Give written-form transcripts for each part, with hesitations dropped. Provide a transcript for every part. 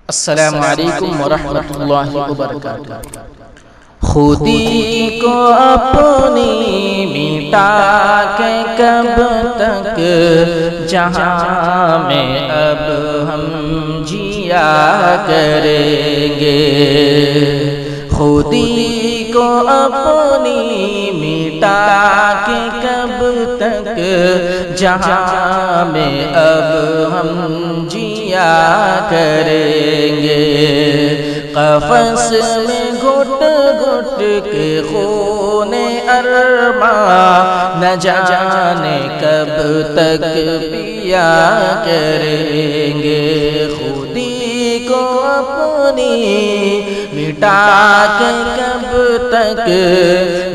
السلام علیکم ورحمۃ اللہ وبرکاتہ۔ خودی کو اپنی مٹا کے کب تک جہاں میں اب ہم جیا کریں گے۔ خودی کو اپنی مٹا کے کب تک جہاں میں اب ہم جیا کریں گے۔ قفس میں گھٹ گھٹ کے خون ارماں نہ جانے کب تک پیا کریں گے۔ خودی کو اپنی مٹا کے کب تک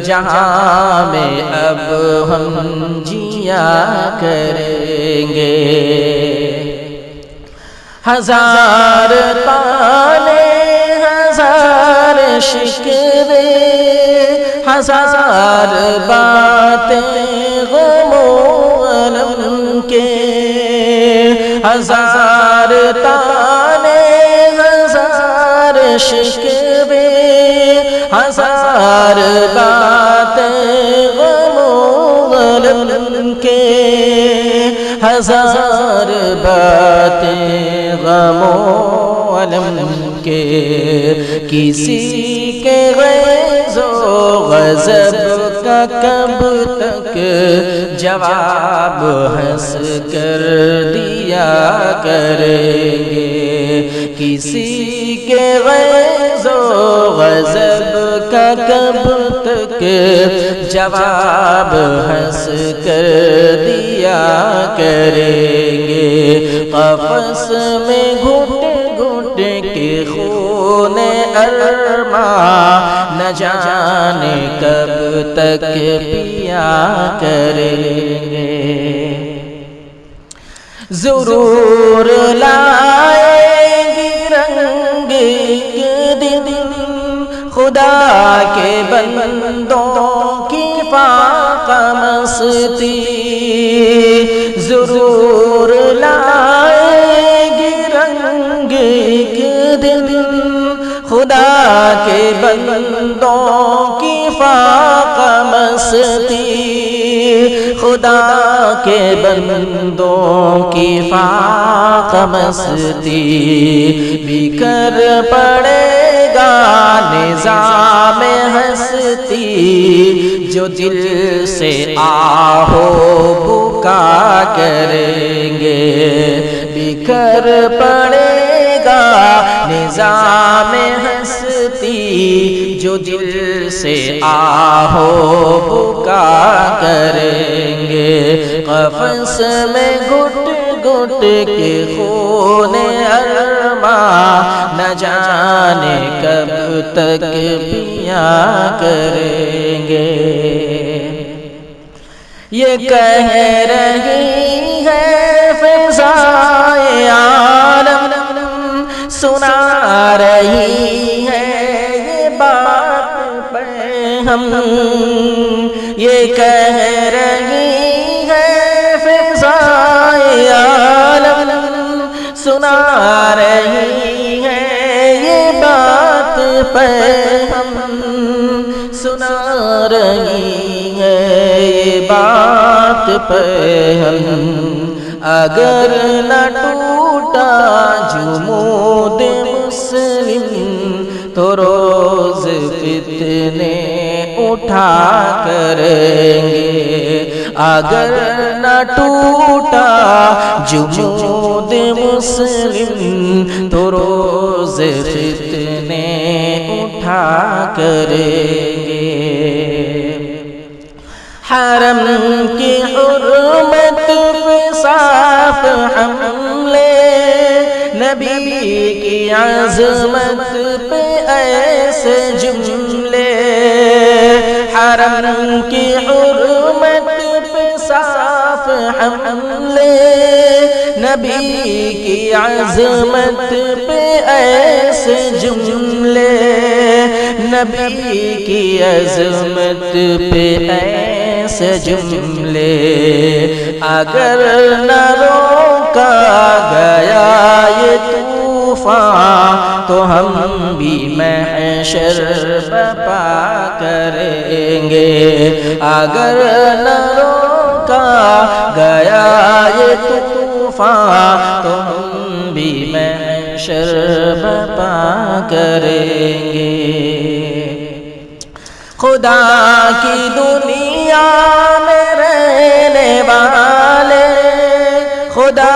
جہاں میں اب ہم جیا کریں گے۔ ہزار تانے ہزار شکوے ہزار باتیں غم و الم کے، ہزار تانے ہزار شکوے ہزار باتیں غم و الم کے، ہزار باتیں غم و الم کے۔ کسی کے غیظ و غضب کا کب تک جواب ہنس کر دیا کریں گے۔ کسی کے غیظ و غضب کا کب تک جواب ہنس کر دیا کریں گے۔ قفس میں گھٹ گھٹ کے خون ارماں نہ جانے کب تک پیا کریں گے۔ ضرور لائے گی رنگ ایک دن خدا کے بندوں کی فاقہ مستی۔ ضرور لائے گی رنگ ایک دن خدا کے بندوں کی فاقہ مستی۔ خدا کے بندوں کی فاقہ مستی۔ بکھر پڑے گا نظام ہستی جو دل سے آہو بکا کریں گے۔ بکھر پڑے گا نظام ہستی جو دل سے آہو بکا کریں گے۔ قفس میں گھٹ گھٹ کے خون ارماں نہ جانے کب تک پیا کریں گے۔ یہ کہہ رہی ہے فضائے عالم، سنا رہی ہے یہ بات ہم، یہ کہہ رہی ہے فضائے عالم، سنا رہی ہے یہ بات ہم، سنا رہی ہے یہ بات ہم۔ اگر نہ ٹوٹا جمود مسلم تو روز فتنے اٹھا کریں گے۔ اگر نہ ٹوٹا جمود مسلم تو روز فتنے اٹھا کریں گے۔ حرم کی حرمت پہ صاف حملے، نبی کی عظمت پہ ایسے جملے۔ حرم کی حرمت پہ صاف حملے، نبی کی عظمت پہ ایسے جملے۔ نبی کی عظمت پہ ایسے جملے۔ اگر نہ روکا گیا یہ طوفان تو ہم بھی محشر برپا کریں گے، اگر نہ روکا گیا یہ طوفان تو ہم بھی محشر برپا کریں گے۔ خدا کی دنیا میں رہنے والے، خدا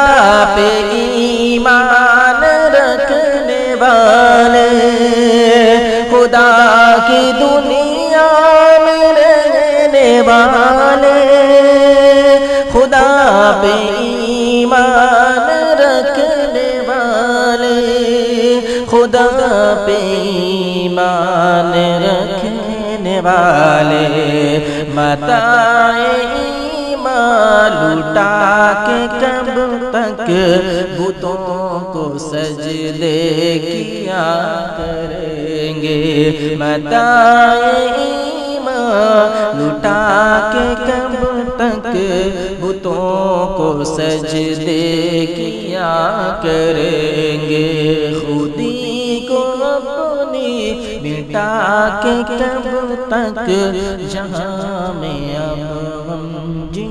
پہ ایمان رکھنے والے، خدا کی دنیا میں رہنے والے، خدا پہ ایمان رکھنے والے، خدا پہ ایمان رکھنے والے، متاع ایمان لٹا کے کب تک بتوں کو سجدے کیا کریں گے، متاع ایمان لٹا کے کب تک بتوں کو سجدے کیا کریں گے، خودی کو اپنی مٹا کے کب تک جہاں میں اب ہم جی